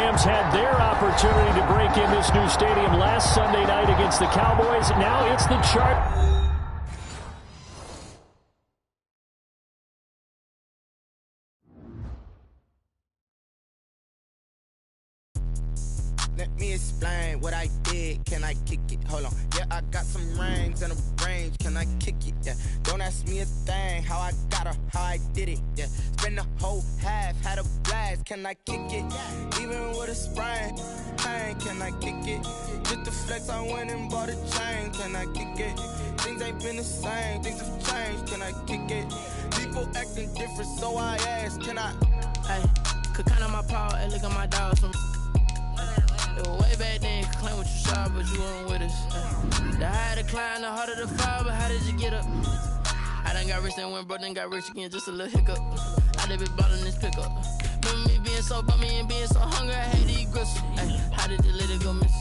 Rams had their opportunity to break in this new stadium last Sunday night against the Cowboys. Now it's the chart. Let me explain what I did. Can I kick it? Hold on. Yeah, I got some rings and a range. Can I kick it? Yeah. Don't ask me a thing. How I got her, how I did it. Yeah. Spend the whole half, had a blast. Can I kick it? Even with a sprain. Pain, can I kick it? Just the flex, I went and bought a chain. Can I kick it? Things ain't been the same. Things have changed. Can I kick it? People acting different, so I ask. Can I? Hey, could count on my paw and look at my dogs from. Way back then, you could claim what you saw, but you weren't with us. The higher the climb, the harder the fall, but how did you get up? I done got rich and went broke, then got rich again, just a little hiccup. I done been ballin' this pickup. Remember me being so bummy and being so hungry, I had to eat gristle. How did the lady go miss?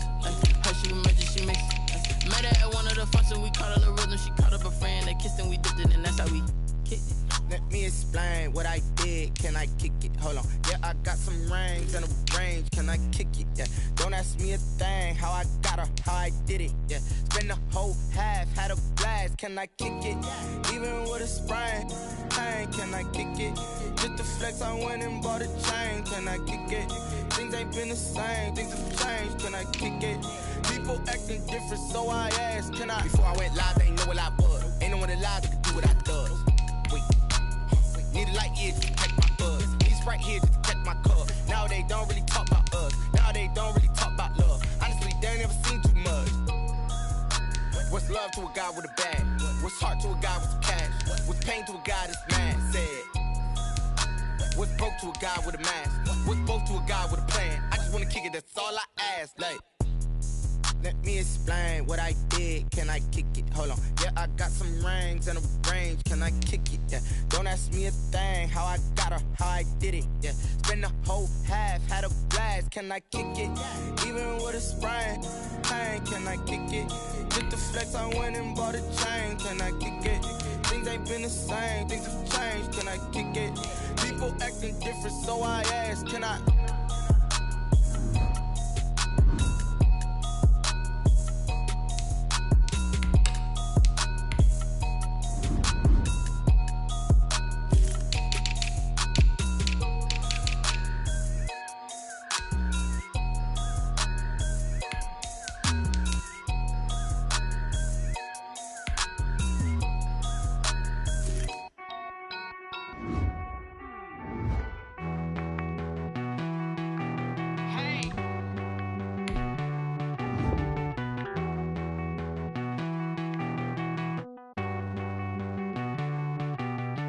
How she made it, she mixed it. Met her at one of the functions, we caught her the rhythm, she caught up a friend, they kissed and we dipped it, and that's how we kicked it. Let me explain what I did. Can I kick it? Hold on. Yeah, I got some rings and a range. Can I kick it? Yeah. Don't ask me a thing. How I got her, how I did it. Yeah. Spend the whole half, had a blast. Can I kick it? Even with a sprain. Pain, can I kick it? Just the flex, I went and bought a chain. Can I kick it? Things ain't been the same. Things have changed. Can I kick it? People acting different, so I asked. Can I? Before I went live, they ain't know what I was. Ain't no one alive that could do what I does. Wait. Need a light here just to catch my buzz. Need a Sprite here just to catch my cup. Now they don't really talk about us. Now they don't really talk about love. Honestly, they ain't never seen too much. What's love to a guy with a bag? What's heart to a guy with some cash? What's pain to a guy that's mad? Said. What's broke to a guy with a mask? What's both to a guy with a plan? I just wanna kick it, that's all I ask. Like, let me explain what I did. Can I kick it? Hold on. Yeah, I got some rings and a range. Can I kick it? Yeah. Don't ask me a thing. How I got her, how I did it. Yeah. Spend the whole half, had a blast. Can I kick it? Even with a sprain. Pain, can I kick it? Just the flex, I went and bought a chain. Can I kick it? Things ain't been the same. Things have changed. Can I kick it? People acting different, so I ask. Can I?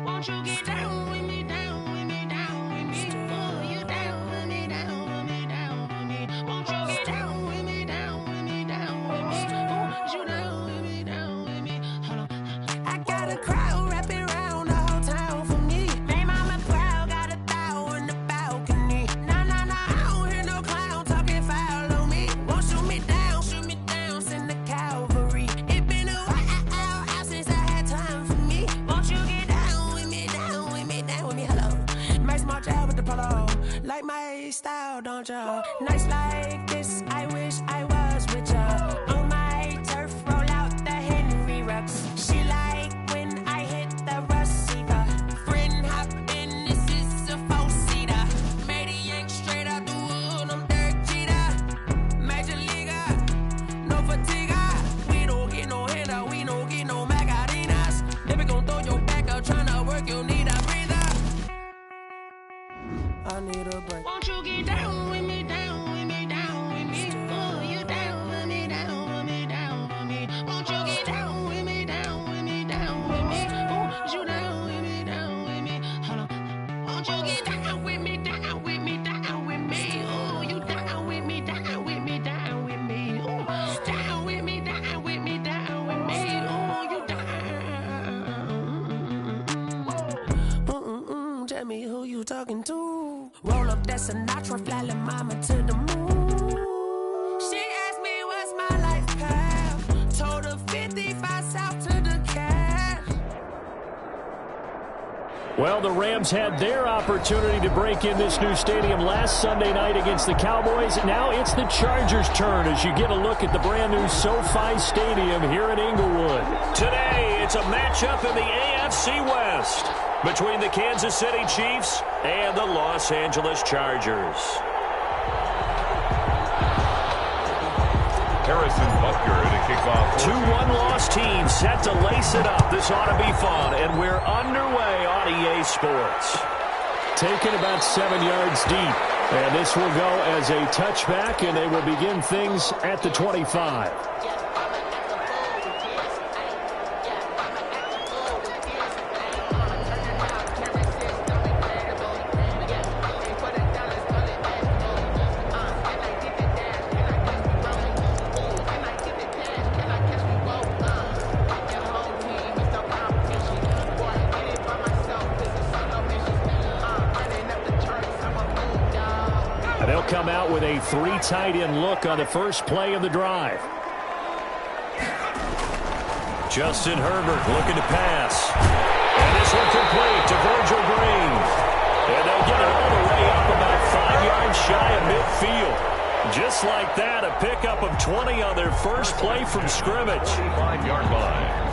Won't you get down with me, down with me, down with me? Oh, you down with me, down with me, down with me. Won't you get down with me, down with me, down with me? Oh, you down with me, down with me? Hold on. I got a crowd wrapping around the whole town for me. They mama proud, got a thou in the balcony. Nah, nah, nah, I don't hear no clown talking foul on me. Won't shoot me down, send the cavalry. It been a while since I had time for me. Won't you get down with me, down with me, down with me? Hello. Max March out with the polo. Like my style, don't ya? Nights like this, I wish I was with ya. On my turf, roll out the Henry Rux. She like when I hit the receiver. Friend hop in, this is a four-seater. Made a yank straight out the wood, I'm Derek Jeter. Major leaguer, no fatigue. We don't get no handout, we don't get no Macarinas. Never gon' throw your back out, tryna work, you need a breather. I need a break. Won't you get down with me, down with me, down with me? Oh, you down with me, down with me, down with me? Won't you get down with me, down with me, down with me? Oh, you down with me, down with me? Hold on. Won't you get down with me, down with me, down with me? Oh, you down with me, down with me, down with me? Oh, down with me, down with me, down with me? Oh, you down. Tell me who you talking to. Roll up that Sinatra, fly la mama to the moon. She asked me what's my life path. Told her 55 south to the cash. Well, the Rams had their opportunity to break in this new stadium last Sunday night against the Cowboys. Now it's the Chargers' turn as you get a look at the brand-new SoFi Stadium here in Inglewood. Today, it's a matchup in the AFC West between the Kansas City Chiefs and the Los Angeles Chargers. Harrison Butker to kick off. 2 one-loss teams set to lace it up. This ought to be fun, and we're underway on EA Sports. Taken about 7 yards deep, and this will go as a touchback, and they will begin things at the 25. They'll come out with a 3 tight end look on the first play of the drive. Justin Herbert looking to pass. And this one complete to Virgil Green. And they'll get it all the way up about 5 yards shy of midfield. Just like that, a pickup of 20 on their first play from scrimmage. 5-yard line.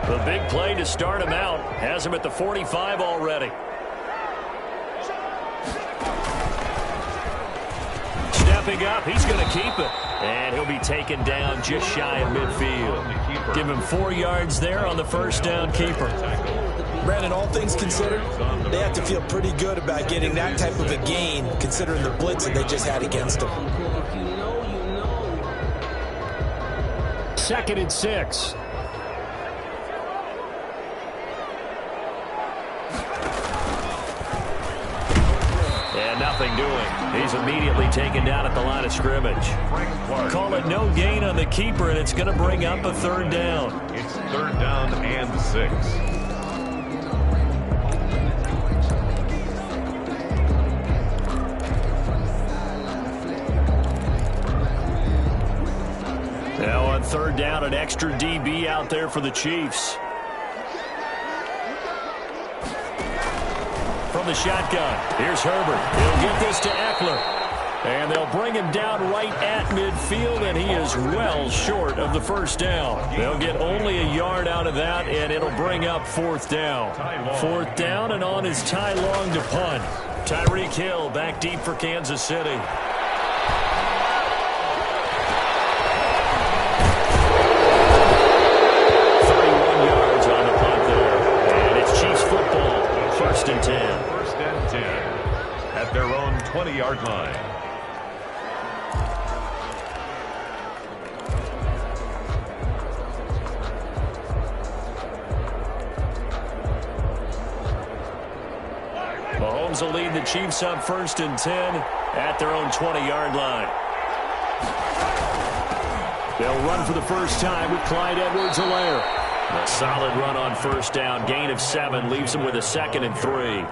The big play to start him out has him at the 45 already. Stepping up, he's going to keep it. And he'll be taken down just shy of midfield. Give him 4 yards there on the first down keeper. Brandon, all things considered, they have to feel pretty good about getting that type of a gain considering the blitz that they just had against them. 2nd and 6. Nothing doing. He's immediately taken down at the line of scrimmage. Call it no gain on the keeper, and it's going to bring up a 3rd down. It's 3rd down and 6. Now on 3rd down, an extra DB out there for the Chiefs. From the shotgun, here's Herbert. He'll get this to Eckler. And they'll bring him down right at midfield, and he is well short of the first down. They'll get only a yard out of that, and it'll bring up 4th down. 4th down, and on is Ty Long to punt. Tyreek Hill back deep for Kansas City. First and 10. First and 10 at their own 20-yard line. Mahomes will lead the Chiefs up 1st and 10 at their own 20-yard line. They'll run for the first time with Clyde Edwards-Helaire. A solid run on 1st down. Gain of 7 leaves him with a 2nd and 3.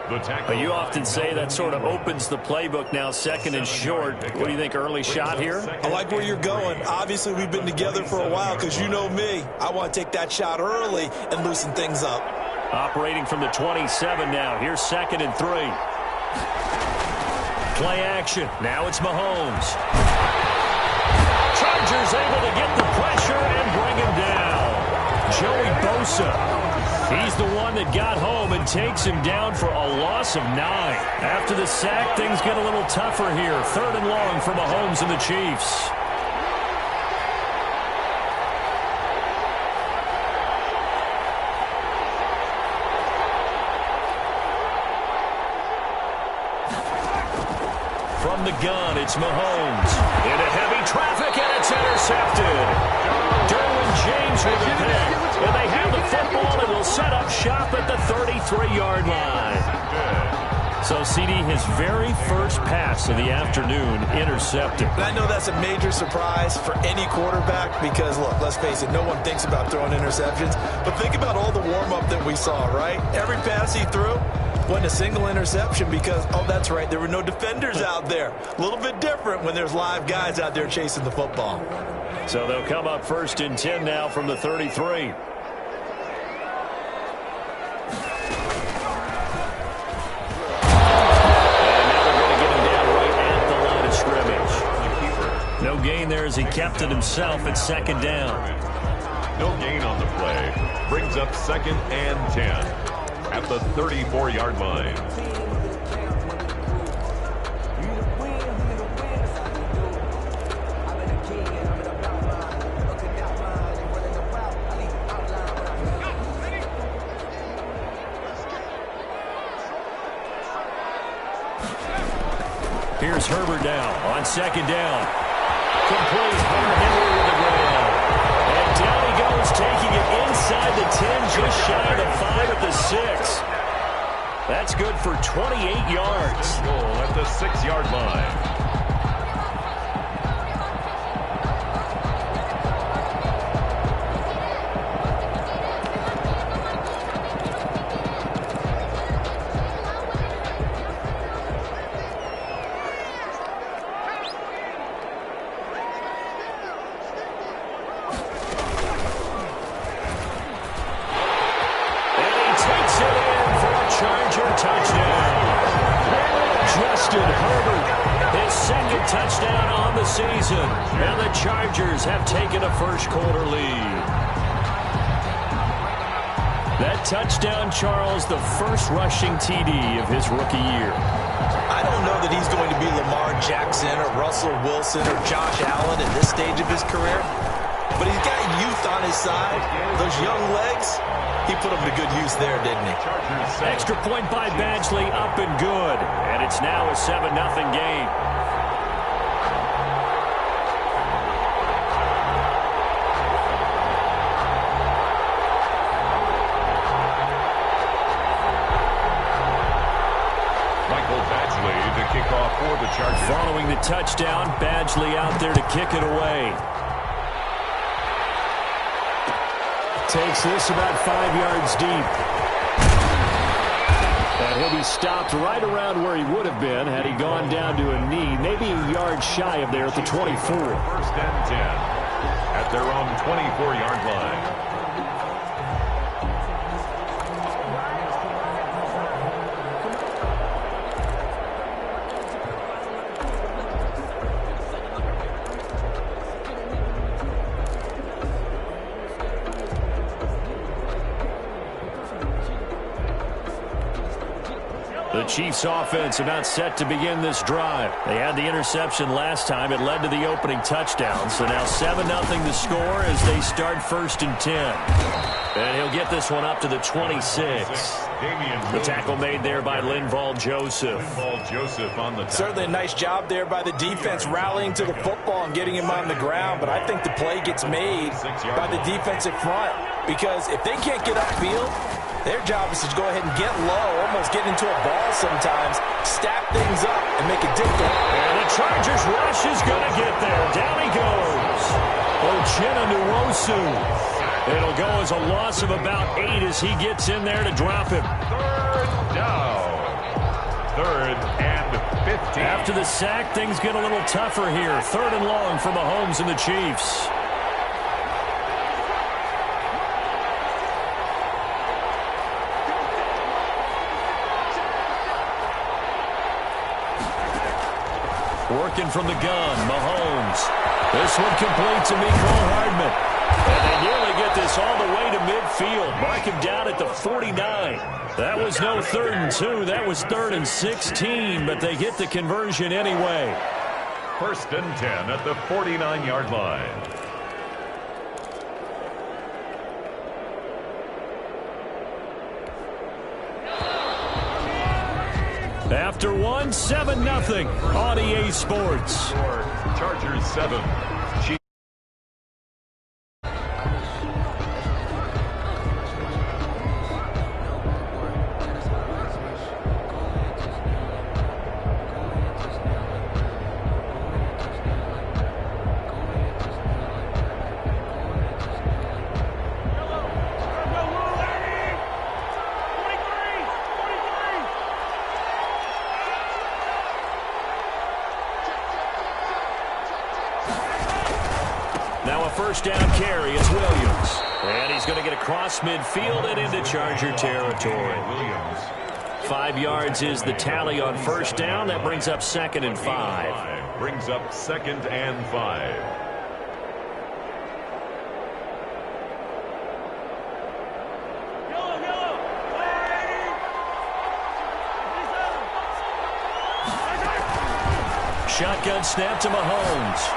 But you often say that sort of opens the playbook now, 2nd and short. What do you think, early shot here? I like where you're going. Obviously, we've been together for a while because you know me. I want to take that shot early and loosen things up. Operating from the 27 now. Here's 2nd and 3. Play action. Now it's Mahomes. Chargers able to get the pressure and bring him down. Joey Bosa, he's the one that got home and takes him down for a loss of 9. After the sack, things get a little tougher here. 3rd and long for Mahomes and the Chiefs. From the gun, it's Mahomes. Into heavy traffic, and it's intercepted. Derwin James with the pick. And they have the football and will set up shop at the 33-yard line. So, CD, his very first pass of the afternoon intercepted. And I know that's a major surprise for any quarterback because, look, let's face it, no one thinks about throwing interceptions. But think about all the warm-up that we saw, right? Every pass he threw, Wasn't a single interception because, oh, that's right, there were no defenders out there. A little bit different when there's live guys out there chasing the football. So they'll come up 1st and 10 now from the 33. No gain there as he kept it himself at 2nd down. No gain on the play. Brings up 2nd and 10 at the 34-yard line. Here's Herbert now on 2nd down. Complete Henry with the ground. And down he goes, taking it inside the 10, just shy of the 5 at the 6. That's good for 28 yards. Goal at the 6-yard line. Touchdown on the season, and the Chargers have taken a first-quarter lead. That touchdown, Charles, the first rushing TD of his rookie year. I don't know that he's going to be Lamar Jackson or Russell Wilson or Josh Allen at this stage of his career, but he's got youth on his side. Those young legs, he put them to good use there, didn't he? Extra point by Badgley, up and good, and it's now a 7-0 game. Following the touchdown, Badgley out there to kick it away. Takes this about 5 yards deep. And he'll be stopped right around where he would have been had he gone down to a knee, maybe a yard shy of there at the 24. 1st and 10 at their own 24-yard line. The Chiefs offense about set to begin this drive. They had the interception last time. It led to the opening touchdown. So now 7-0 the score as they start 1st and 10. And he'll get this one up to the 26. The tackle made there by Linval Joseph. Certainly a nice job there by the defense rallying to the football and getting him on the ground. But I think the play gets made by the defensive front. Because if they can't get upfield, their job is to go ahead and get low, almost get into a ball sometimes, stack things up, and make a difference. And the Chargers rush is going to get there. Down he goes. Uchenna Nwosu. It'll go as a loss of about 8 as he gets in there to drop him. 3rd down. 3rd and 15. After the sack, things get a little tougher here. 3rd and long for Mahomes and the Chiefs. Working from the gun, Mahomes. This one complete to Mecole Hardman. And they nearly get this all the way to midfield. Mark him down at the 49. That was no 3rd and 2. That was 3rd and 16, but they get the conversion anyway. 1st and 10 at the 49-yard line. After one, 7-0 on EA Sports. Chargers 7. first down carry. It's Williams. And he's going to get across midfield and into Charger territory. 5 yards is the tally on first down. That brings up 2nd and 5. Brings up 2nd and 5. Shotgun snap to Mahomes.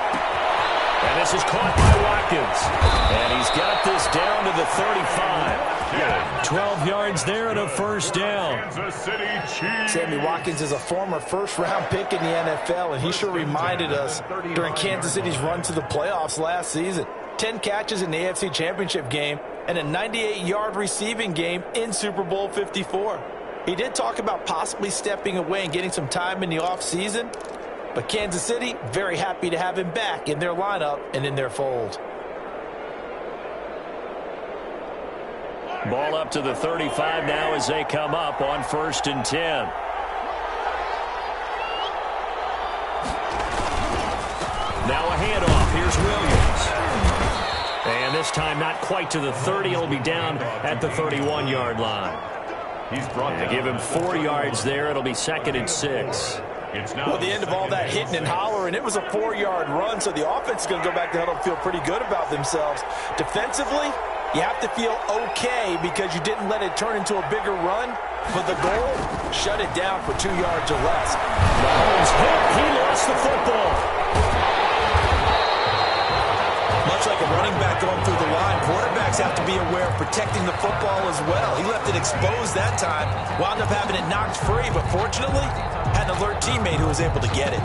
And this is caught by Watkins. And he's got this down to the 35. 12 yards there and a first down. Kansas City Chiefs. Sammy Watkins is a former first-round pick in the NFL, and he sure reminded us during Kansas City's run to the playoffs last season. 10 catches in the AFC Championship game and a 98-yard receiving game in Super Bowl 54. He did talk about possibly stepping away and getting some time in the offseason, but Kansas City, very happy to have him back in their lineup and in their fold. Ball up to the 35 now as they come up on 1st and 10. Now a handoff. Here's Williams. And this time not quite to the 30. It'll be down at the 31-yard line. He's brought down. Give him 4 yards there. It'll be 2nd and 6. Well, the end of all that hitting and hollering, it was a 4-yard run, so the offense is going to go back to huddle and feel pretty good about themselves. Defensively, you have to feel okay because you didn't let it turn into a bigger run. But the goal, shut it down for 2 yards or less. Mahomes hit. He lost the football. Much like a running back going through the line, quarterbacks have to be aware of protecting the football as well. He left it exposed that time, wound up having it knocked free, but fortunately, had an alert teammate who was able to get it.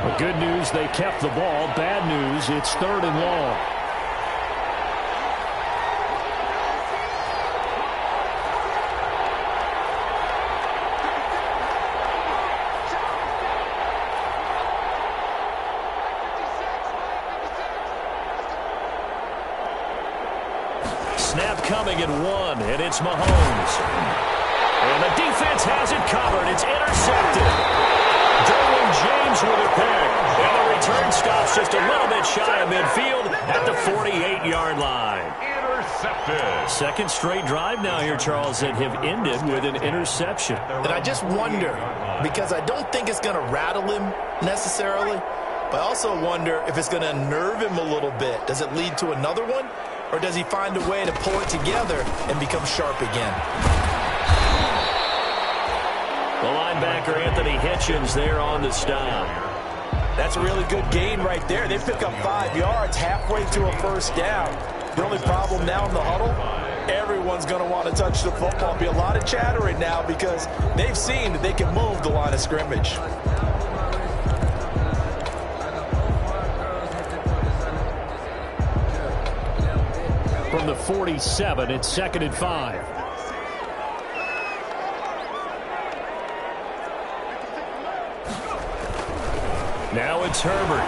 Well, good news, they kept the ball. Bad news, it's 3rd and long. Snap coming at 1, and it's Mahomes. And the defense has it covered. It's intercepted. Derwin James with a pick. And the return stops just a little bit shy of midfield at the 48-yard line. Intercepted. Second straight drive now here, Charles, that have ended with an interception. And I just wonder, because I don't think it's going to rattle him necessarily, but I also wonder if it's going to unnerve him a little bit. Does it lead to another one? Or does he find a way to pull it together and become sharp again? The linebacker, Anthony Hitchens, there on the stop. That's a really good gain right there. They pick up 5 yards halfway to a first down. The only problem now in the huddle, everyone's going to want to touch the football. Be a lot of chattering now because they've seen that they can move the line of scrimmage. From the 47, it's 2nd and 5. Now it's Herbert.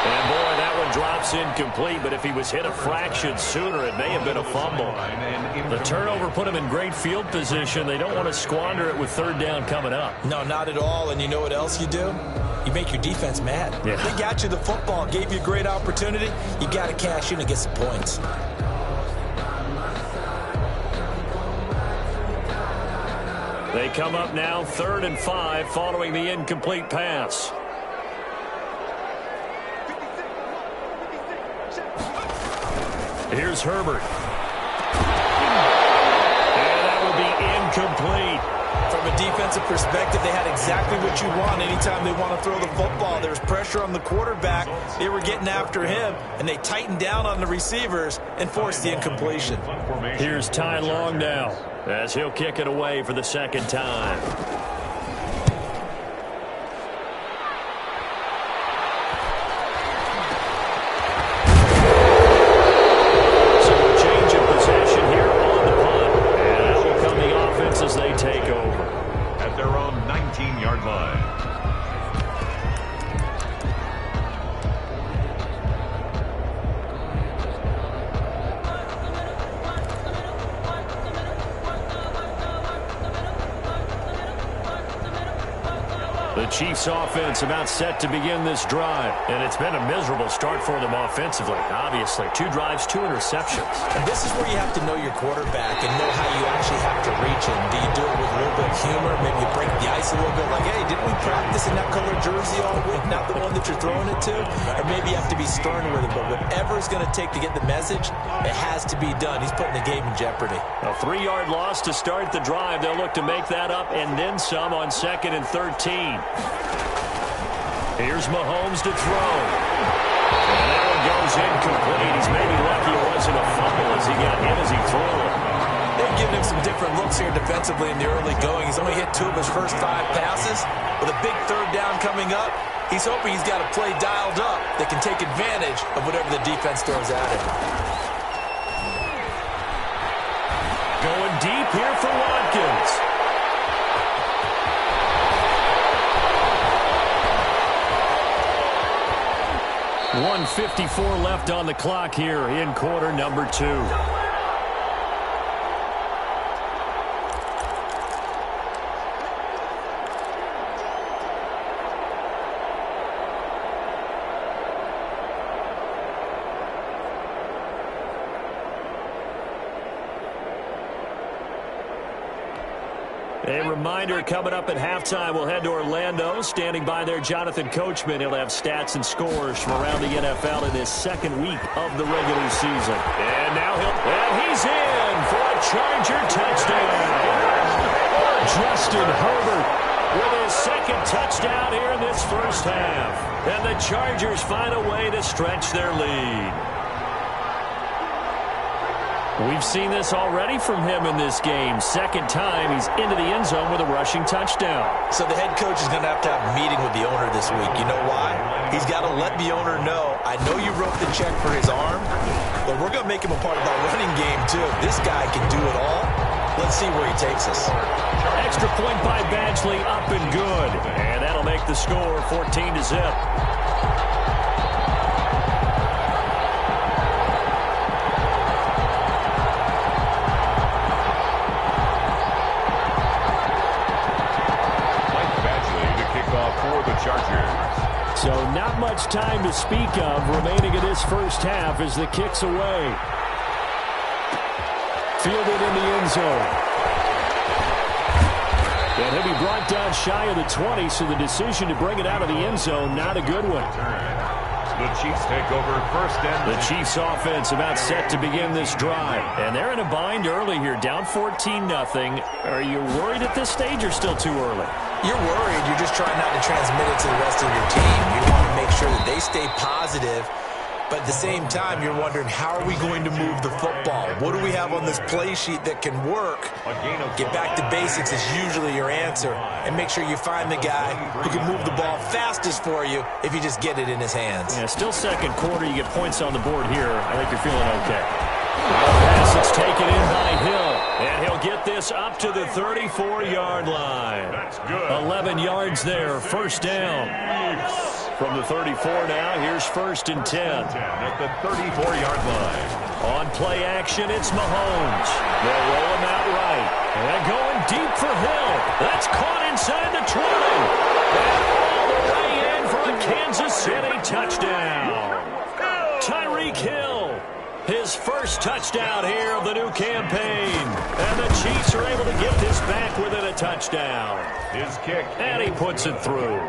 And boy, that one drops incomplete, but if he was hit a fraction sooner, it may have been a fumble. The turnover put him in great field position. They don't want to squander it with 3rd down coming up. No, not at all. And you know what else you do? You make your defense mad. Yeah. They got you the football, gave you a great opportunity. You got to cash in and get some points. They come up now 3rd and 5 following the incomplete pass. Here's Herbert. And that will be incomplete. From a defensive perspective, they had exactly what you want anytime they want to throw the football. There was pressure on the quarterback. They were getting after him, and they tightened down on the receivers and forced the incompletion. Here's Ty Long now as he'll kick it away for the 2nd time. So a change of possession here on the punt. And that will come the offense as they take over. At their own 19-yard line. The Chiefs offense about set to begin this drive. And it's been a miserable start for them offensively, obviously. 2 drives, 2 interceptions. And this is where you have to know your quarterback and know how you actually have to reach him. Do you do it with a little bit of humor? Maybe you break the ice a little bit like, hey, didn't we practice in that color jersey all week? Not the one that you're throwing it to? Or maybe you have to be stern with it. But whatever it's going to take to get the message, it has to be done. He's putting the game in jeopardy. A 3-yard loss to start the drive. They'll look to make that up and then some on 2nd and 13. Here's Mahomes to throw. And that one goes incomplete. He's maybe lucky it wasn't a fumble as he got hit as he threw it. They've given him some different looks here defensively in the early going. He's only hit 2 of his first 5 passes. With a big 3rd down coming up, he's hoping he's got a play dialed up that can take advantage of whatever the defense throws at him. Going deep here for Watkins. 1:54 left on the clock here in quarter number 2. A reminder coming up at halftime, we'll head to Orlando. Standing by there, Jonathan Coachman. He'll have stats and scores from around the NFL in his 2nd week of the regular season. And now he's in for a Charger touchdown. Justin Herbert with his 2nd touchdown here in this first half. And the Chargers find a way to stretch their lead. We've seen this already from him in this game. 2nd time he's into the end zone with a rushing touchdown. So the head coach is going to have a meeting with the owner this week. You know why? He's got to let the owner know, I know you wrote the check for his arm, but we're going to make him a part of our running game too. This guy can do it all. Let's see where he takes us. Extra point by Badgley, up and good. And that'll make the score 14-0. So not much time to speak of remaining in this first half as the kick's away. Fielded in the end zone. And he'll be brought down shy of the 20, so the decision to bring it out of the end zone, not a good one. The Chiefs take over 1st and... The Chiefs offense about set to begin this drive. And they're in a bind early here, down 14-0. Are you worried at this stage or still too early? You're worried. You're just trying not to transmit it to the rest of your team. You want to make sure that they stay positive. But at the same time, you're wondering, how are we going to move the football? What do we have on this play sheet that can work? Get back to basics is usually your answer. And make sure you find the guy who can move the ball fastest for you if you just get it in his hands. Yeah, still 2nd quarter. You get points on the board here. I think you're feeling okay. Pass, it's taken in by Hill. And he'll get this up to the 34-yard line. That's good. 11 yards there, 1st down. From the 34 now, here's 1st and 10. At the 34-yard line. On play action, it's Mahomes. They'll roll him out right. And going deep for Hill. That's caught inside the 20. And all the way in for a Kansas City touchdown. Tyreek Hill, his 1st touchdown here of the new campaign. And the Chiefs are able to get this back within a touchdown. His kick. And he puts it through.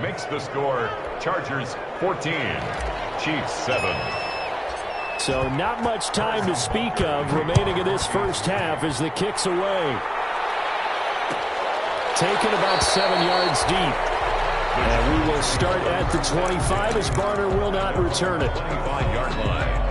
Makes the score Chargers 14, Chiefs 7. So not much time to speak of remaining in this first half as the kick's away. Taken about 7 yards deep. And we will start at the 25 as Barner will not return it. 25-yard line.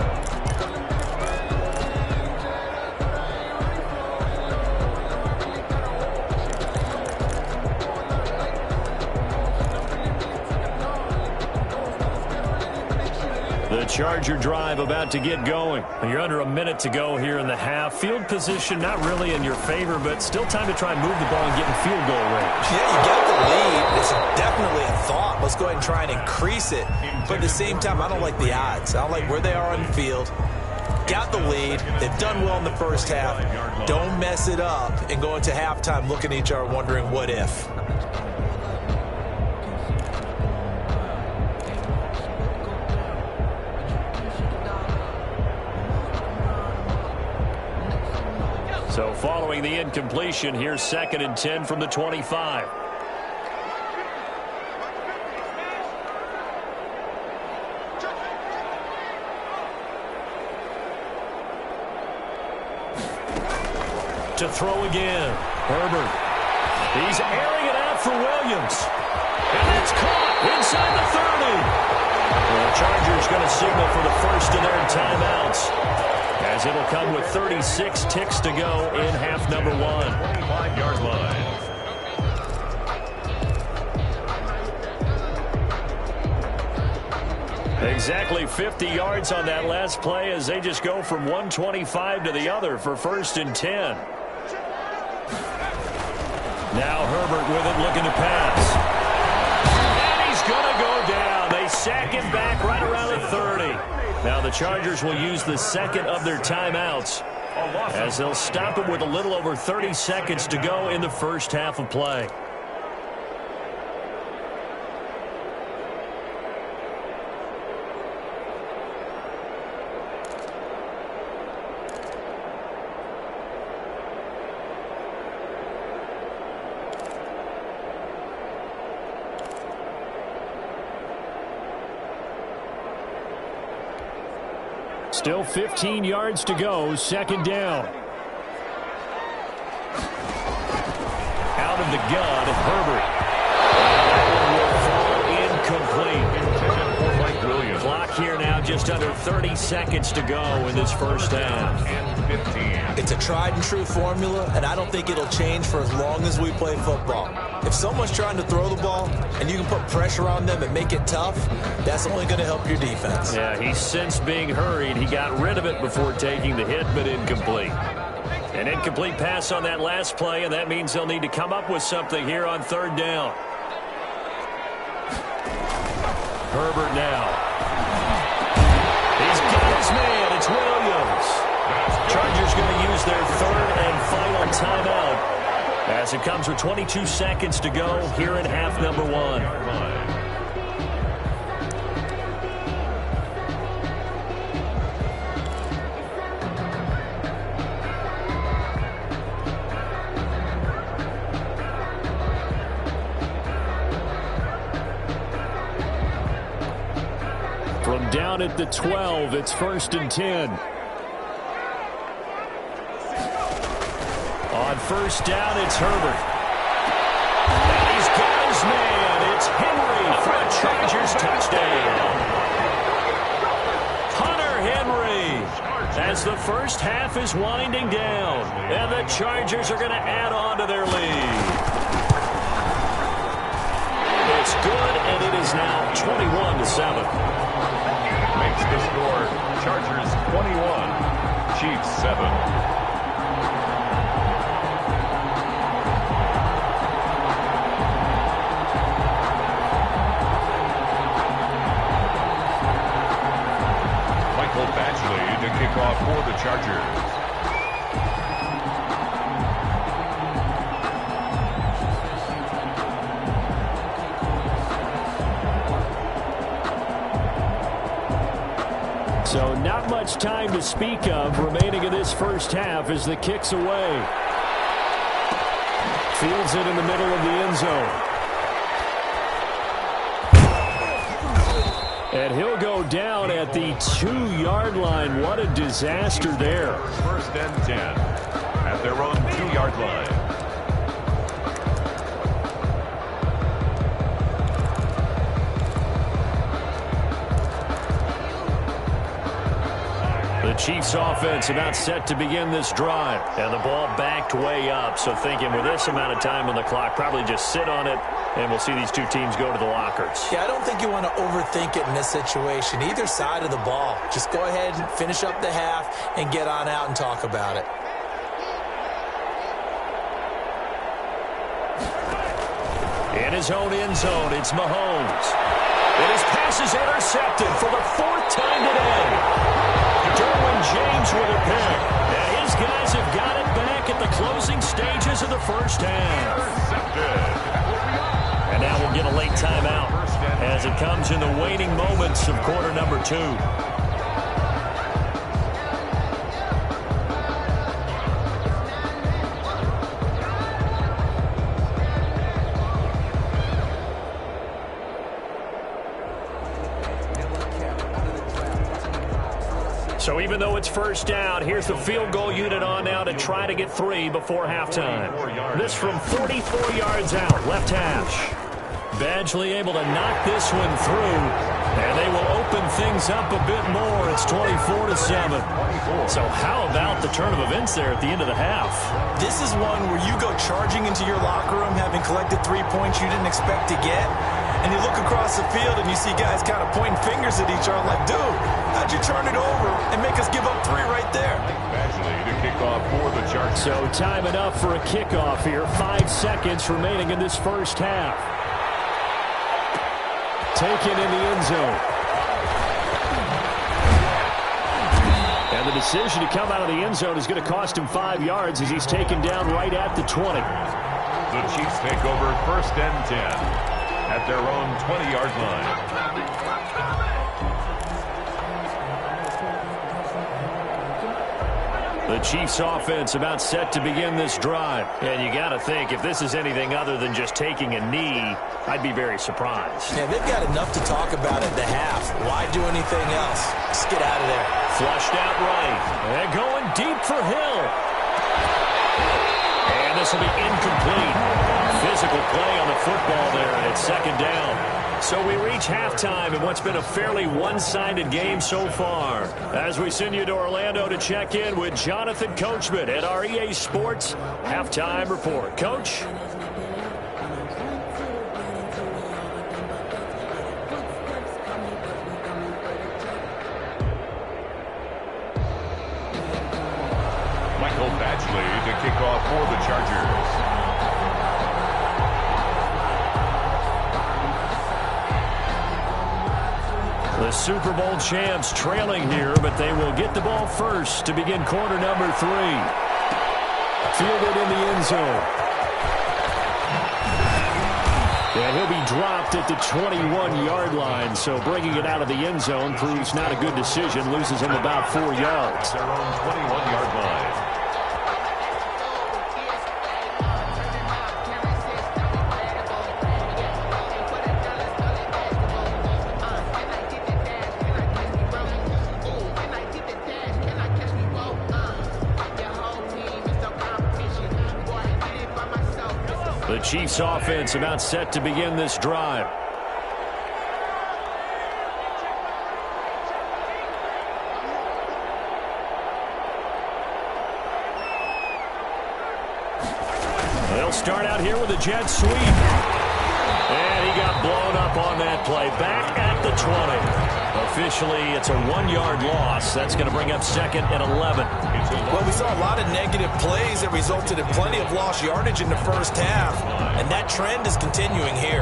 The Charger drive about to get going. You're under a minute to go here in the half. Field position not really in your favor, but still time to try and move the ball and get in field goal range. Yeah, you got the lead. It's definitely a thought. Let's go ahead and try and increase it. But at the same time, I don't like the odds. I don't like where they are on the field. Got the lead. They've done well in the first half. Don't mess it up and go into halftime looking at each other wondering what if. So following the incompletion, here's 2nd and 10 from the 25. To throw again. Herbert. He's airing it out for Williams. And that's caught inside the 30. The Chargers going to signal for the first of their timeouts, as it'll come with 36 ticks to go in half number 1. 25-yard line. Exactly 50 yards on that last play as they just go from 125 to the other for 1st and 10. Now Herbert with it, looking to pass. And he's going to go down. They sack him back right around the 30. Now the Chargers will use the second of their timeouts, as they'll stop him with a little over 30 seconds to go in the first half of play. Still 15 yards to go, 2nd down. Out of the gun, Herbert. That one will fall incomplete. Clock here now, just under 30 seconds to go in this first half. It's a tried and true formula, and I don't think it'll change for as long as we play football. If someone's trying to throw the ball and you can put pressure on them and make it tough, that's only going to help your defense. Yeah, he sensed being hurried. He got rid of it before taking the hit, but incomplete. An incomplete pass on that last play, and that means they'll need to come up with something here on 3rd down. Herbert now. He's got his man. It's Williams. Chargers going to use their 3rd and final timeout, as it comes with 22 seconds to go here in half number 1. From down at the 12, it's 1st and 10. On 1st down, it's Herbert. And he's got his man. It's Henry for a Chargers touchdown. Hunter Henry, as the first half is winding down, and the Chargers are going to add on to their lead. It's good, and it is now 21-7. Makes the score Chargers 21, Chiefs 7. To kick off for the Chargers. So not much time to speak of remaining in this first half as the kick's away. Fields it in the middle of the end zone. And he'll go down at the 2-yard line. What a disaster there. 1st and 10 at their own 2-yard line. The Chiefs offense about set to begin this drive. And the ball backed way up. So thinking with this amount of time on the clock, probably just sit on it, and we'll see these two teams go to the lockers. Yeah, I don't think you want to overthink it in this situation. Either side of the ball. Just go ahead and finish up the half and get on out and talk about it. In his own end zone, it's Mahomes. And his pass is intercepted for the 4th time today. Derwin James with a pick. And his guys have got it back at the closing stages of the first half. And now we'll get a late timeout as it comes in the waning moments of quarter number 2. So even though it's first down, here's the field goal unit on now to try to get 3 before halftime. This from 44 yards out, left hash. Badgley able to knock this one through, and they will open things up a bit more. It's 24-7. So how about the turn of events there at the end of the half? This is one where you go charging into your locker room having collected 3 points you didn't expect to get, and you look across the field and you see guys kind of pointing fingers at each other like, dude, how'd you turn it over and make us give up 3 right there? Badgley to kick off for the Chargers. So time enough for a kickoff here. 5 seconds remaining in this first half. Taken in the end zone. And the decision to come out of the end zone is going to cost him 5 yards as he's taken down right at the 20. The Chiefs take over 1st and 10 at their own 20-yard line. The Chiefs offense about set to begin this drive. And you got to think, if this is anything other than just taking a knee, I'd be very surprised. Yeah, they've got enough to talk about at the half. Why do anything else? Just get out of there. Flushed out right. And going deep for Hill. And this will be incomplete. Physical play on the football there, and it's 2nd down. So we reach halftime in what's been a fairly one-sided game so far. As we send you to Orlando to check in with Jonathan Coachman at our EA Sports Halftime Report. Coach? Michael Badgley to kick off for the Chargers. The Super Bowl champs trailing here, but they will get the ball first to begin quarter number 3. Fielded in the end zone. And he'll be dropped at the 21-yard line, so bringing it out of the end zone proves not a good decision. Loses him about 4 yards. Their own 21-yard line. The Chiefs offense about set to begin this drive. They'll start out here with a jet sweep. And he got blown up on that play. Back at the 20. Officially, it's a 1-yard loss. That's going to bring up 2nd and 11. Well, we saw a lot of negative plays that resulted in plenty of lost yardage in the first half, and that trend is continuing here.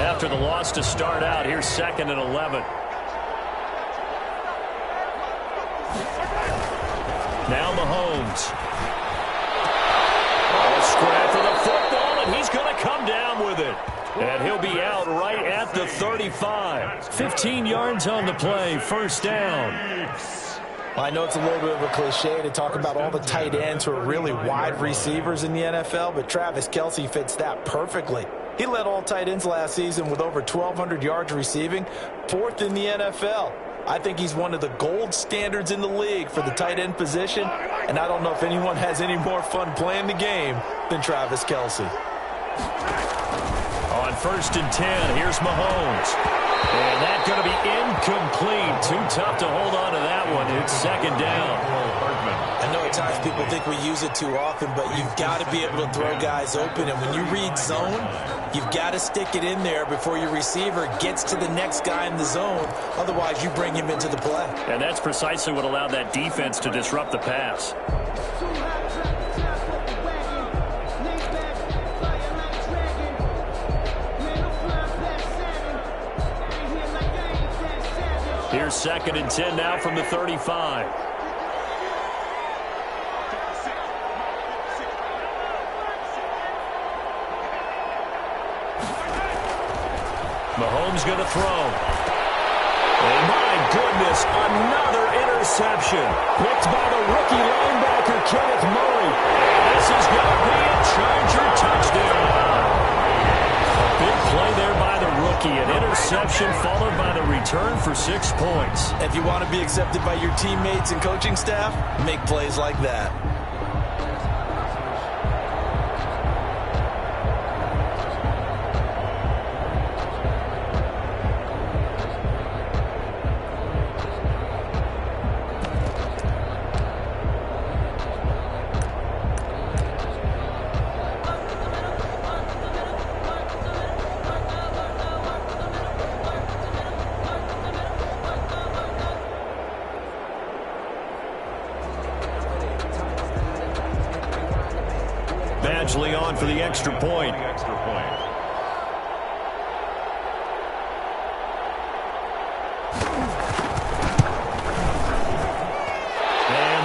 After the loss to start out, here's 2nd and 11. Now Mahomes. Scrap for the football, and he's going to come down with it. And he'll be out right at the 35. 15 yards on the play, 1st down. Well, I know it's a little bit of a cliche to talk about all the tight ends who are really wide receivers in the NFL, but Travis Kelce fits that perfectly. He led all tight ends last season with over 1,200 yards receiving, 4th in the NFL. I think he's one of the gold standards in the league for the tight end position, and I don't know if anyone has any more fun playing the game than Travis Kelce. On 1st and 10, here's Mahomes. And that's going to be incomplete. Too tough to hold on to that one. It's 2nd down. I know at times people think we use it too often, but you've got to be able to throw guys open. And when you read zone, you've got to stick it in there before your receiver gets to the next guy in the zone. Otherwise, you bring him into the play. And that's precisely what allowed that defense to disrupt the pass. Here's 2nd and 10 now from the 35. Mahomes going to throw. And my goodness, another interception. Picked by the rookie linebacker, Kenneth Murray. This is going to be a Charger touchdown. Interception followed by the return for 6 points. If you want to be accepted by your teammates and coaching staff, make plays like that. Badgley on for the extra point. And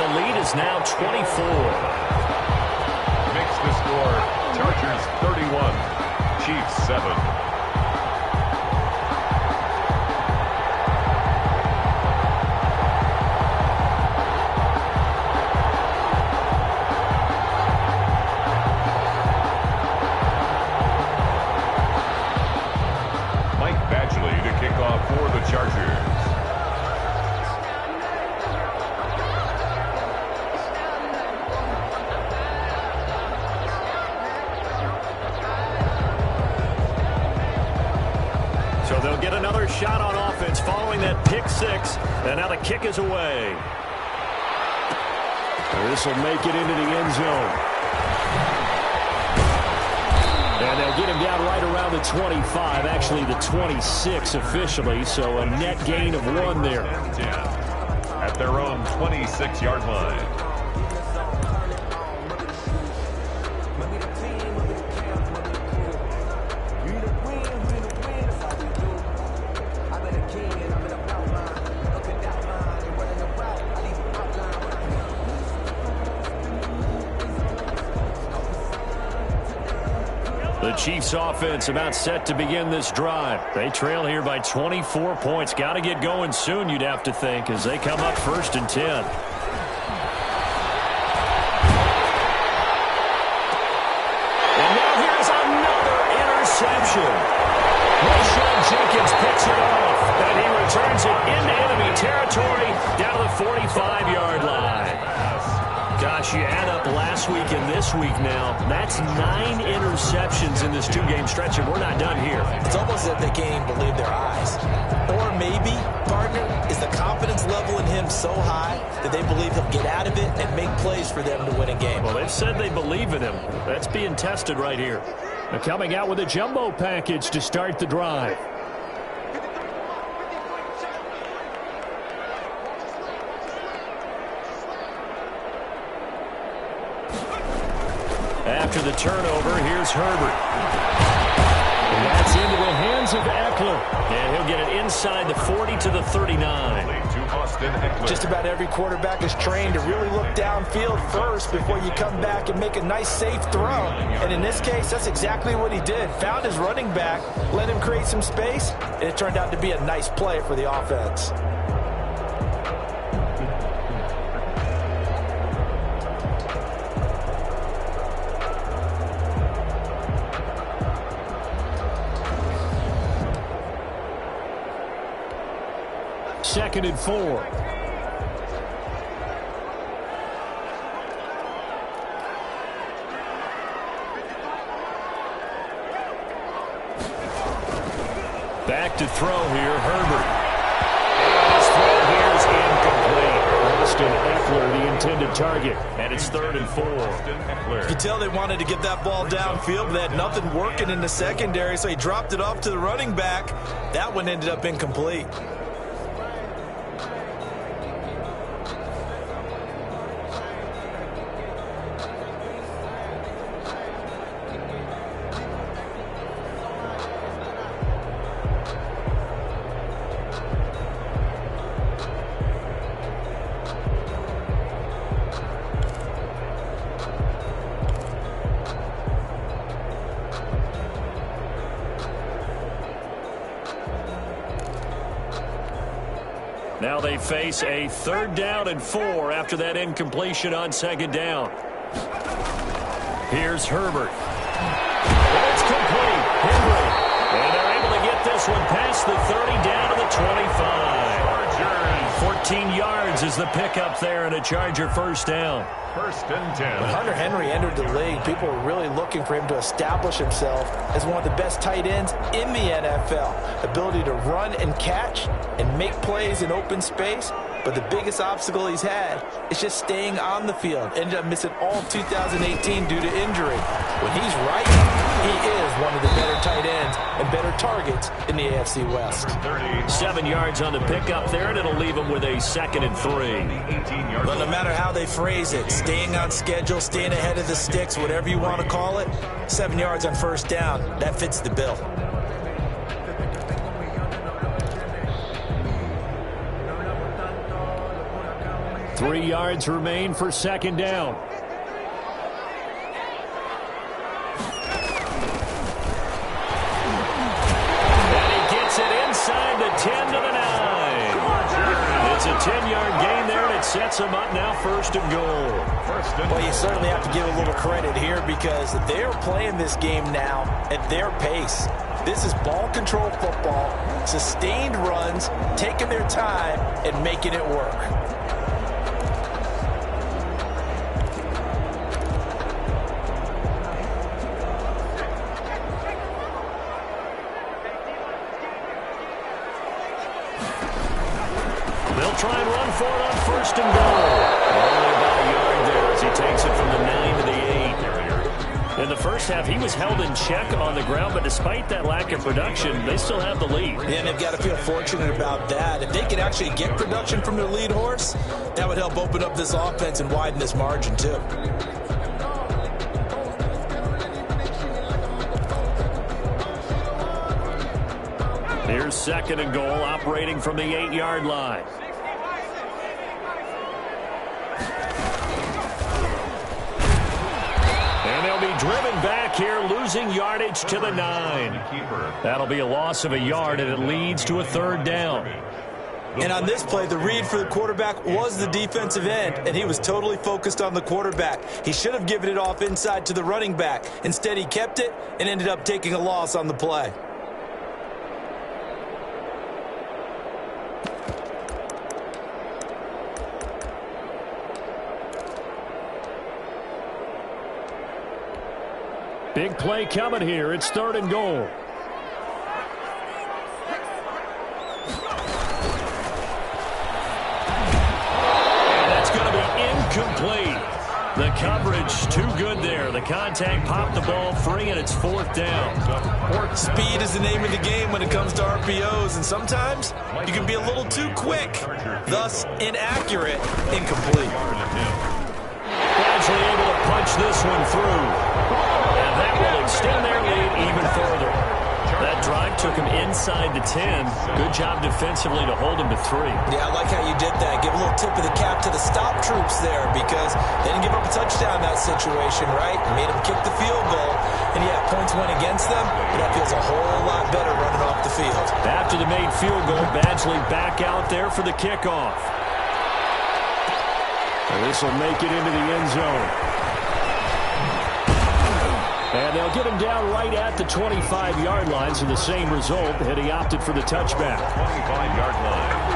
the lead is now 24. Makes the score Chargers 31, Chiefs 7. For the Chargers. So they'll get another shot on offense following that pick six. And now the kick is away. This will make it into the end zone. And they'll get him down right around the 25, actually the 26 officially, so a net gain of 1 there. At their own 26-yard line. The Chiefs offense about set to begin this drive. They trail here by 24 points. Got to get going soon, you'd have to think, as they come up 1st and 10. And now here's another interception. Rashawn Jenkins picks it off, and he returns it into enemy territory down to the 45-yard line. Gosh, you add up last week and this week now. That's 9 interceptions in this 2-game stretch, and we're not done here. It's almost as if they can't even believe their eyes. Or maybe, partner, is the confidence level in him so high that they believe he'll get out of it and make plays for them to win a game. Well, they've said they believe in him. That's being tested right here. They're coming out with a jumbo package to start the drive. After the turnover, here's Herbert. And that's into the hands of Eckler. And he'll get it inside the 40 to the 39. Just about every quarterback is trained to really look downfield first before you come back and make a nice, safe throw. And in this case, that's exactly what he did. Found his running back, let him create some space, and it turned out to be a nice play for the offense. Second and 4. Back to throw here, Herbert. His throw here is incomplete. Austin Eckler, the intended target, and it's 3rd and 4. You could tell they wanted to get that ball downfield, but they had nothing working in the secondary, so he dropped it off to the running back. That one ended up incomplete. Now they face a 3rd down and 4 after that incompletion on 2nd down. Here's Herbert. And it's complete. Henry. And they're able to get this this one past the 30 down to the 25. 14 yards is the pickup there and a Charger first down. First and 10. When Hunter Henry entered the league, people were really looking for him to establish himself as one of the best tight ends in the NFL. Ability to run and catch and make plays in open space. But the biggest obstacle he's had is just staying on the field. Ended up missing all of 2018 due to injury. When he's right, he is one of the better tight ends and better targets in the AFC West. 7 yards on the pickup there, and it'll leave him with a 2nd and 3. But no matter how they phrase it, staying on schedule, staying ahead of the sticks, whatever you want to call it, 7 yards on first down, that fits the bill. Three yards remain for 2nd down. And he gets it inside the 10 to the 9. It's a 10-yard gain there, and it sets him up now 1st and goal. Well, you certainly have to give a little credit here because they're playing this game now at their pace. This is ball control football, sustained runs, taking their time, and making it work. They'll try and run for it on 1st and goal. Only about a yard there as he takes it from the 9 to the 8. In the first half, he was held in check on the ground, but despite that lack of production, they still have the lead. Yeah, and they've got to feel fortunate about that. If they could actually get production from their lead horse, that would help open up this offense and widen this margin, too. Here's 2nd and goal, operating from the 8-yard line. And they'll be driven back here, losing yardage to the 9. That'll be a loss of a yard, and it leads to a 3rd down. And on this play, the read for the quarterback was the defensive end, and he was totally focused on the quarterback. He should have given it off inside to the running back. Instead, he kept it and ended up taking a loss on the play. Big play coming here. It's 3rd and goal. And that's going to be incomplete. The coverage too good there. The contact popped the ball free, and it's 4th down. Speed is the name of the game when it comes to RPOs, and sometimes you can be a little too quick, thus inaccurate, incomplete. Badgley able to punch this one through. And that will extend their lead even further. That drive took him inside the 10. Good job defensively to hold him to 3. Yeah, I like how you did that. Give a little tip of the cap to the stop troops there because they didn't give up a touchdown in that situation, right? Made them kick the field goal. And yeah, points went against them, but that feels a whole lot better running off the field. After the made field goal, Badgley back out there for the kickoff. And this will make it into the end zone. And they'll get him down right at the 25-yard line, so the same result, and he opted for the touchback. 25-yard line.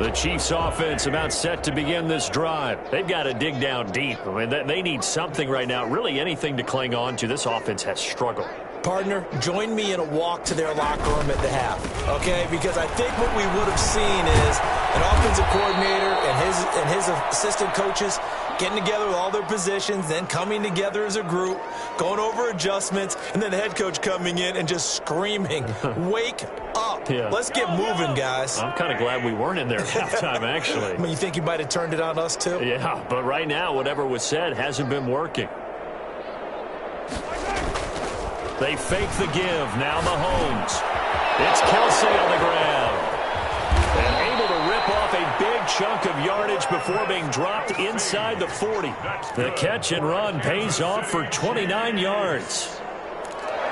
The Chiefs offense about set to begin this drive. They've got to dig down deep. I mean, they need something right now, really anything to cling on to. This offense has struggled. Partner, join me in a walk to their locker room at the half, okay? Because I think what we would have seen is an offensive coordinator and his assistant coaches getting together with all their positions, then coming together as a group, going over adjustments, and then the head coach coming in and just screaming, wake up. Yeah. Let's get moving, guys. I'm kind of glad we weren't in there at halftime, actually. I mean, you think you might have turned it on us, too? Yeah, but right now, whatever was said hasn't been working. They fake the give. Now Mahomes. It's Kelsey on the ground. And able to rip off a big chunk of yardage before being dropped inside the 40. The catch and run pays off for 29 yards.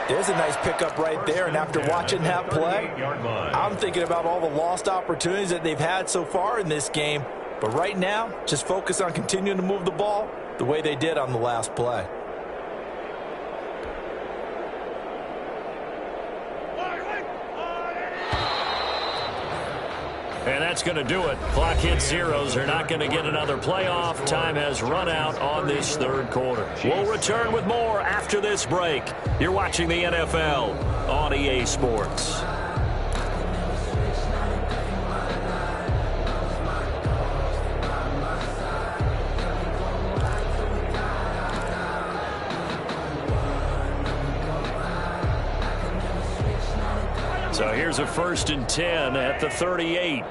There's a nice pickup right there, and after watching that play, I'm thinking about all the lost opportunities that they've had so far in this game. But right now, just focus on continuing to move the ball the way they did on the last play. And that's going to do it. Clock hits zeros. They're not going to get another playoff. Time has run out on this third quarter. We'll return with more after this break. You're watching the NFL on EA Sports. So here's a 1st and 10 at the 38.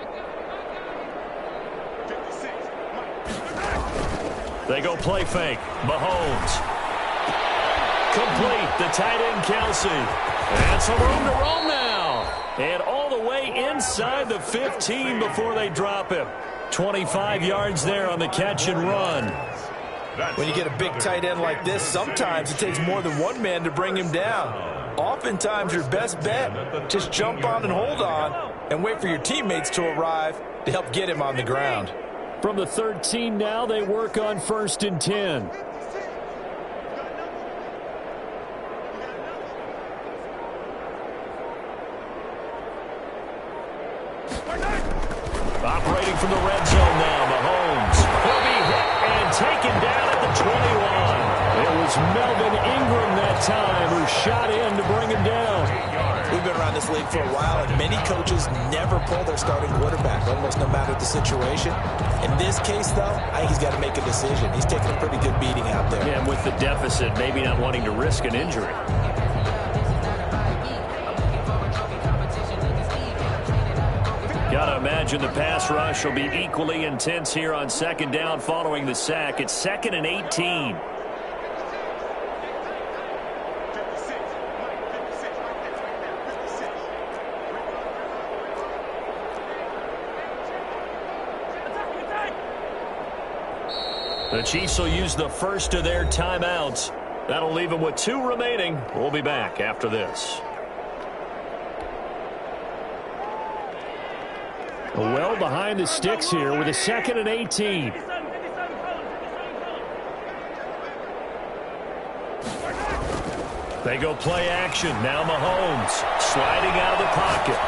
They go play fake. Mahomes. Complete. The tight end, Kelsey. And some room to roam now. And all the way inside the 15 before they drop him. 25 yards there on the catch and run. When you get a big tight end like this, sometimes it takes more than one man to bring him down. Oftentimes, your best bet, just jump on and hold on and wait for your teammates to arrive to help get him on the ground. From the 13 now, they work on 1st and 10. Operating from the red zone now, Mahomes. He'll be hit and taken down at the 21. It was Melvin Ingram that time who shot in to bring him down. We've been around this league for a while, and many coaches never pull their starting quarterback, almost no matter the situation. In this case, though, I think he's got to make a decision. He's taking a pretty good beating out there. Yeah, and with the deficit, maybe not wanting to risk an injury. Gotta imagine the pass rush will be equally intense here on 2nd down following the sack. It's 2nd and 18. The Chiefs will use the first of their timeouts. That'll leave them with 2 remaining. We'll be back after this. Well behind the sticks here with a 2nd and 18. They go play action. Now Mahomes sliding out of the pocket.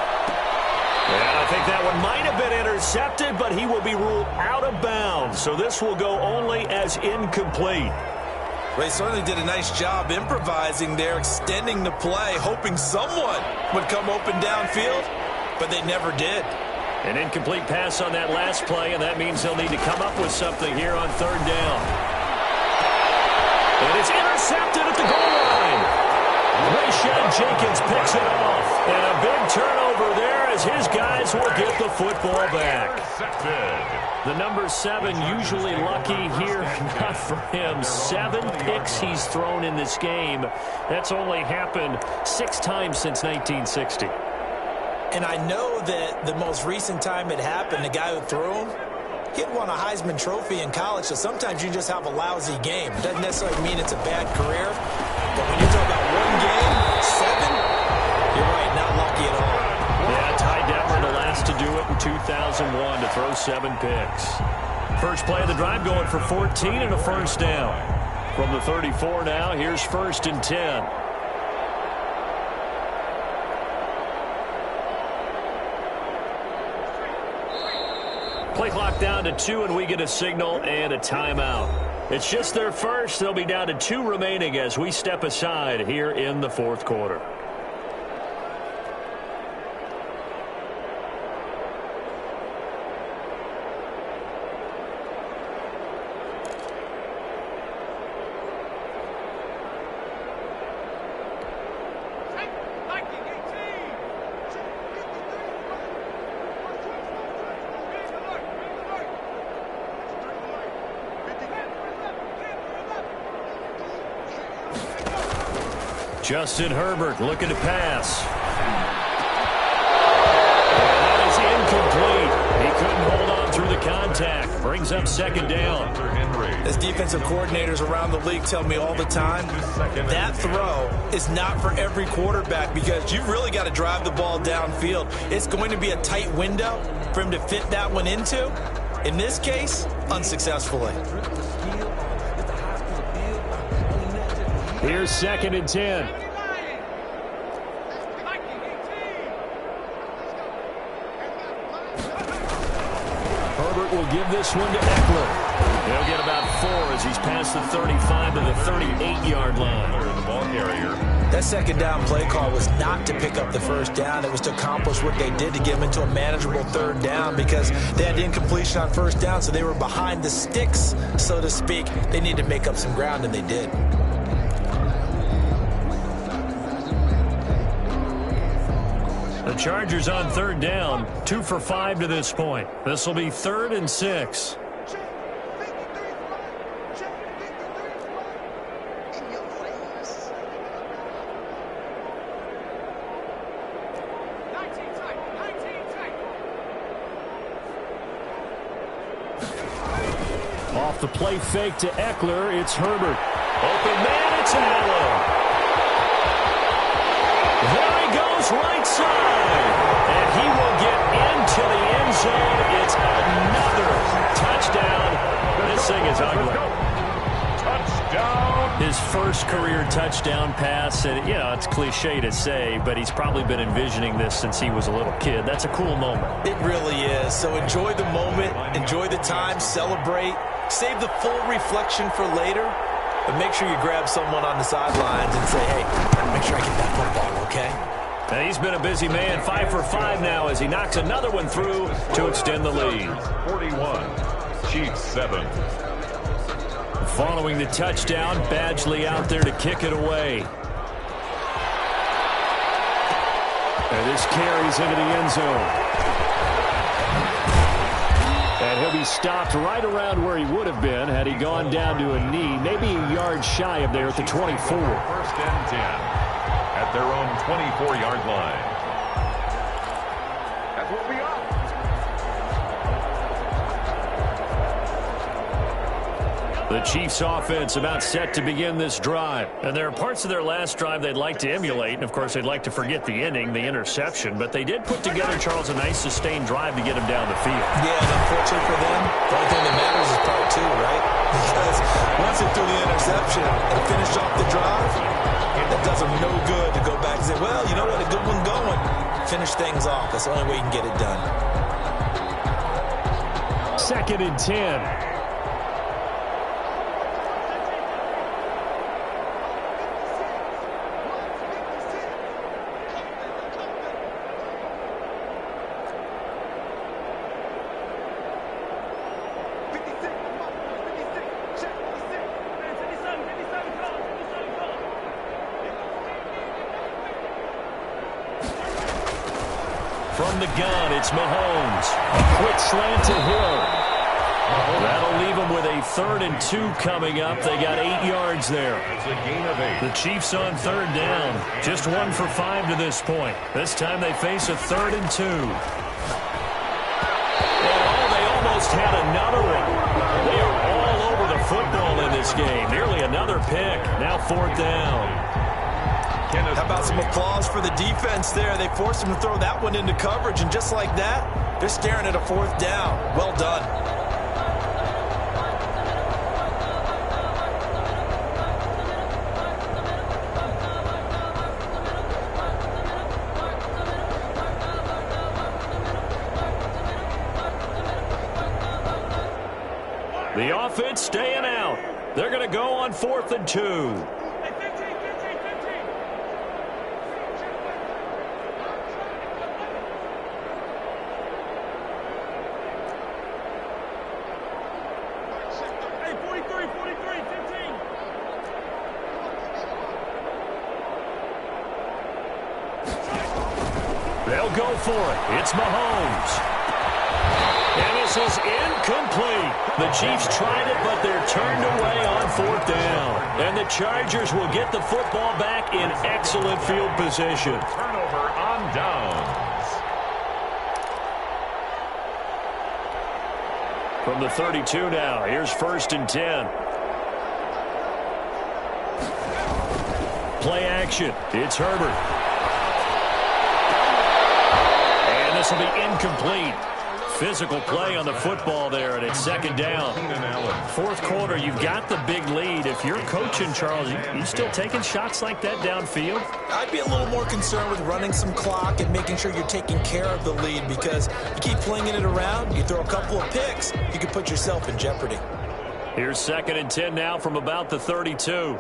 And I think that one might have been intercepted, but he will be ruled out of bounds. So this will go only as incomplete. Well, he certainly did a nice job improvising there, extending the play, hoping someone would come open downfield, but they never did. An incomplete pass on that last play, and that means they'll need to come up with something here on 3rd down. And it's intercepted at the goal line. Rayshon Jenkins picks it off. And a big turnover there as his guys will get the football back. The number 7 usually lucky here. Not for him. 7 picks he's thrown in this game. That's only happened 6 times since 1960. And I know that the most recent time it happened, the guy who threw him, he had won a Heisman Trophy in college, so sometimes you just have a lousy game. It doesn't necessarily mean it's a bad career, but when you're talking about one game, 7, you're right, not lucky at all. Yeah, Ty Detmer, the last to do it in 2001 to throw 7 picks. First play of the drive going for 14 and a 1st down. From the 34 now, here's 1st and 10. Play clock down to 2, and we get a signal and a timeout. It's just their first. They'll be down to 2 remaining as we step aside here in the 4th quarter. Justin Herbert looking to pass. And that is incomplete. He couldn't hold on through the contact. attack. Brings up second down. As defensive coordinators around the league tell me all the time, that throw is not for every quarterback because you've really got to drive the ball downfield. It's going to be a tight window for him to fit that one into. In this case, unsuccessfully. Here's 2nd and 10. Herbert will give this one to Eckler. He'll get about 4 as he's past the 35 to the 38-yard line. The ball carrier. That second down play call was not to pick up the first down. It was to accomplish what they did to get them into a manageable third down because they had incompletion on first down, so they were behind the sticks, so to speak. They needed to make up some ground, and they did. The Chargers on third down, 2 for 5 to this point. This will be 3rd and 6. Off the play fake to Eckler, it's Herbert. Open man, it's Allen. There he goes, right side. And he will get into the end zone. It's another touchdown. This thing is ugly. Touchdown. His first career touchdown pass. And, you know, it's cliche to say, but he's probably been envisioning this since he was a little kid. That's a cool moment. It really is. So enjoy the moment, enjoy the time, celebrate. Save the full reflection for later, but make sure you grab someone on the sidelines and say, hey, make sure I get that football, okay? And he's been a busy man, 5 for 5 now as he knocks another one through to extend the lead. 41, Chiefs 7. Following the touchdown, Badgley out there to kick it away. And this carries into the end zone. And he'll be stopped right around where he would have been had he gone down to a knee, maybe a yard shy of there at the 24. 1st and 10 at their own 24-yard line. That will be up. The Chiefs offense about set to begin this drive. And there are parts of their last drive they'd like to emulate. And, of course, they'd like to forget the ending, the interception. But they did put together, Charles, a nice sustained drive to get him down the field. Yeah, and unfortunately for them, the only thing that matters is part 2, right? Because once they threw the interception and finished off the drive, that does them no good to go back and say, well, you know what, a good one going. Finish things off. That's the only way you can get it done. 2nd and 10. From the gun, it's Mahomes. A quick slant to Hill. That'll leave them with a 3rd and 2 coming up. They got 8 yards there. It's a gain of 8. The Chiefs on 3rd down. Just 1 for 5 to this point. This time they face a 3rd and 2. And they almost had another one. They are all over the football in this game. Nearly another pick. Now 4th down. How about some applause for the defense there? They forced him to throw that one into coverage, and just like that, they're staring at a 4th down. Well done. The offense staying out. They're going to go on 4th and 2. They'll go for it. It's Mahomes. And this is incomplete. The Chiefs tried it, but they're turned away on 4th down. And the Chargers will get the football back in excellent field position. Turnover on downs. From the 32 now, here's 1st and 10. Play action. It's Herbert. And this will be incomplete. Physical play on the football there, and it's 2nd down. 4th quarter, you've got the big lead. If you're coaching, Charles, you still taking shots like that downfield? I'd be a little more concerned with running some clock and making sure you're taking care of the lead, because you keep flinging it around, you throw a couple of picks, you could put yourself in jeopardy. Here's 2nd and 10 now from about the 32.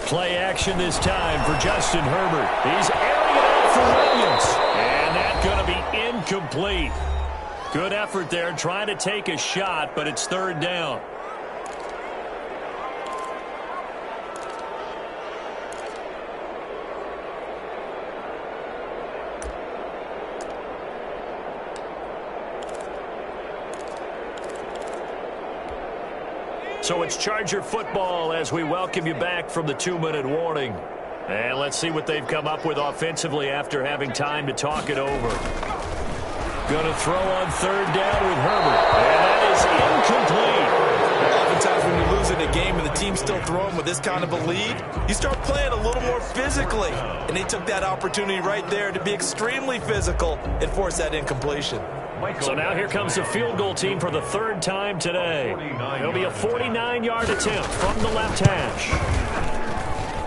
Play action this time for Justin Herbert. He's airing it out for Williams. And that's going to be incomplete. Good effort there, trying to take a shot, but it's 3rd down. So it's Charger football as we welcome you back from the 2-minute warning. And let's see what they've come up with offensively after having time to talk it over. Going to throw on 3rd down with Herbert. And that is incomplete. Oftentimes when you're losing a game and the team's still throwing with this kind of a lead, you start playing a little more physically. And they took that opportunity right there to be extremely physical and force that incompletion. So now here comes the field goal team for the 3rd time today. It'll be a 49-yard attempt from the left hash.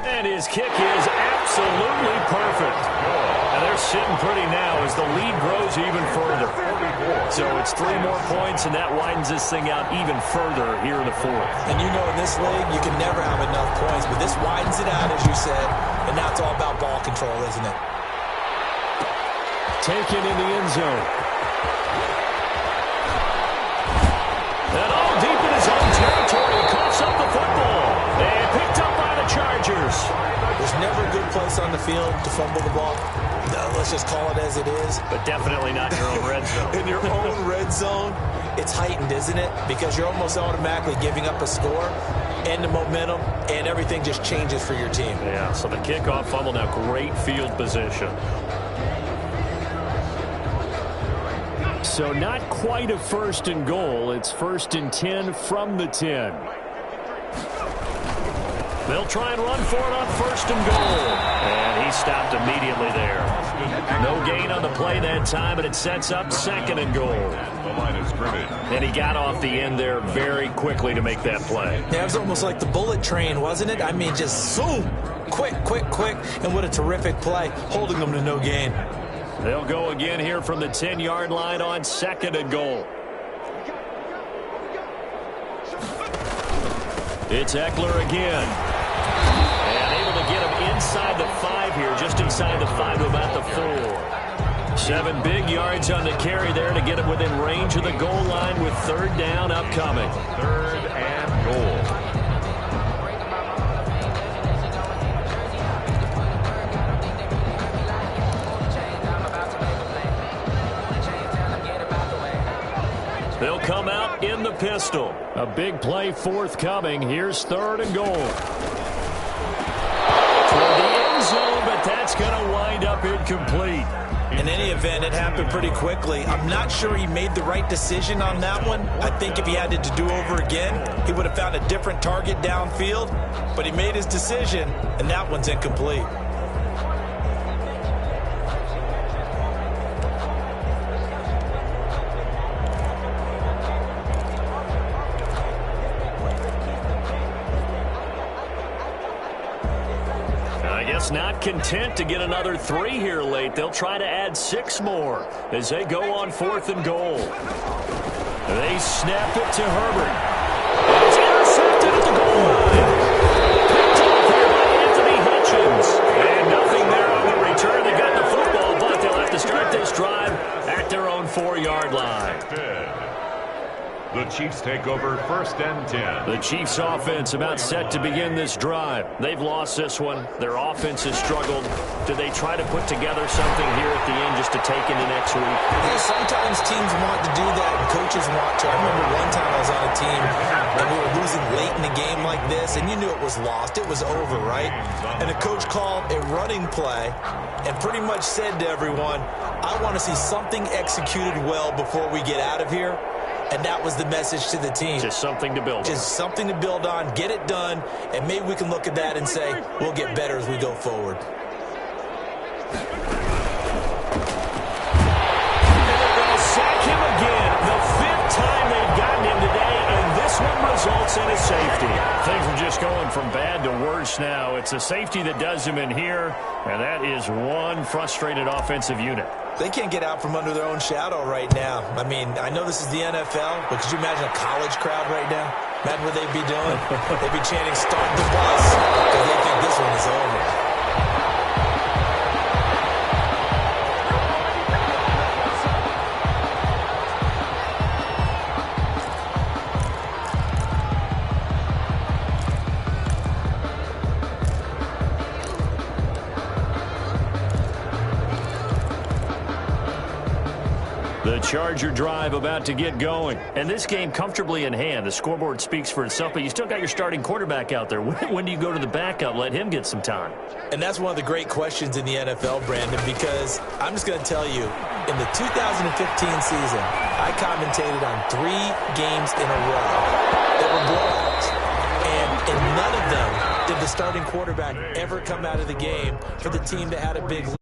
And his kick is absolutely perfect. And they're sitting pretty now as the lead grows even further. So it's 3 more points, and that widens this thing out even further here in the 4th. And you know in this league, you can never have enough points, but this widens it out, as you said, and now it's all about ball control, isn't it? Taken in the end zone. And all deep in his own territory, coughs up the football. And picked up by the Chargers. There's never a good place on the field to fumble the ball. No, let's just call it as it is. But definitely not in your own red zone. In your own red zone, it's heightened, isn't it? Because you're almost automatically giving up a score and the momentum, and everything just changes for your team. Yeah, so the kickoff fumble now, great field position. So not quite a 1st and goal. It's 1st and 10 from the 10. They'll try and run for it on 1st and goal. And he stopped immediately there. No gain on the play that time, and it sets up 2nd and goal. And he got off the end there very quickly to make that play. Yeah, it was almost like the bullet train, wasn't it? I mean, just zoom. Quick, quick, quick. And what a terrific play, holding them to no gain. They'll go again here from the 10-yard line on 2nd and goal. It's Eckler again. And able to get him inside the 5 here, just inside the 5 to about the 4. 7 big yards on the carry there to get him within range of the goal line with 3rd down upcoming. 3rd and goal. They'll come out in the pistol. A big play forthcoming. Here's 3rd and goal. Toward the end zone, but that's going to wind up incomplete. In any event, it happened pretty quickly. I'm not sure he made the right decision on that one. I think if he had it to do over again, he would have found a different target downfield. But he made his decision, and that one's incomplete. Not content to get another 3 here late. They'll try to add 6 more as they go on 4th and goal. They snap it to Herbert. It's intercepted at the goal line. Picked up here by Anthony Hitchens. And nothing there on the return. They got the football, but they'll have to start this drive at their own 4-yard line. The Chiefs take over 1st and 10. The Chiefs offense about set to begin this drive. They've lost this one. Their offense has struggled. Do they try to put together something here at the end just to take into next week? Yeah, sometimes teams want to do that and coaches want to. I remember one time I was on a team and we were losing late in the game like this, and you knew it was lost. It was over, right? And the coach called a running play and pretty much said to everyone, I want to see something executed well before we get out of here. And that was the message to the team. Just something to build on. Just something to build on, get it done, and maybe we can look at that and say, we'll get better as we go forward. Sack him again. The 5th time they've gotten him today, and this one results in a safety. Things are just going from bad to worse now. It's a safety that does him in here, and that is one frustrated offensive unit. They can't get out from under their own shadow right now. I mean, I know this is the NFL, but could you imagine a college crowd right now? Imagine what they'd be doing. They'd be chanting, start the bus, because they think this one is over. The Charger drive about to get going. And this game comfortably in hand. The scoreboard speaks for itself, but you still got your starting quarterback out there. When do you go to the backup, let him get some time? And that's one of the great questions in the NFL, Brandon, because I'm just going to tell you, in the 2015 season, I commentated on 3 games in a row that were blowouts. And in none of them did the starting quarterback ever come out of the game for the team that had a big lead.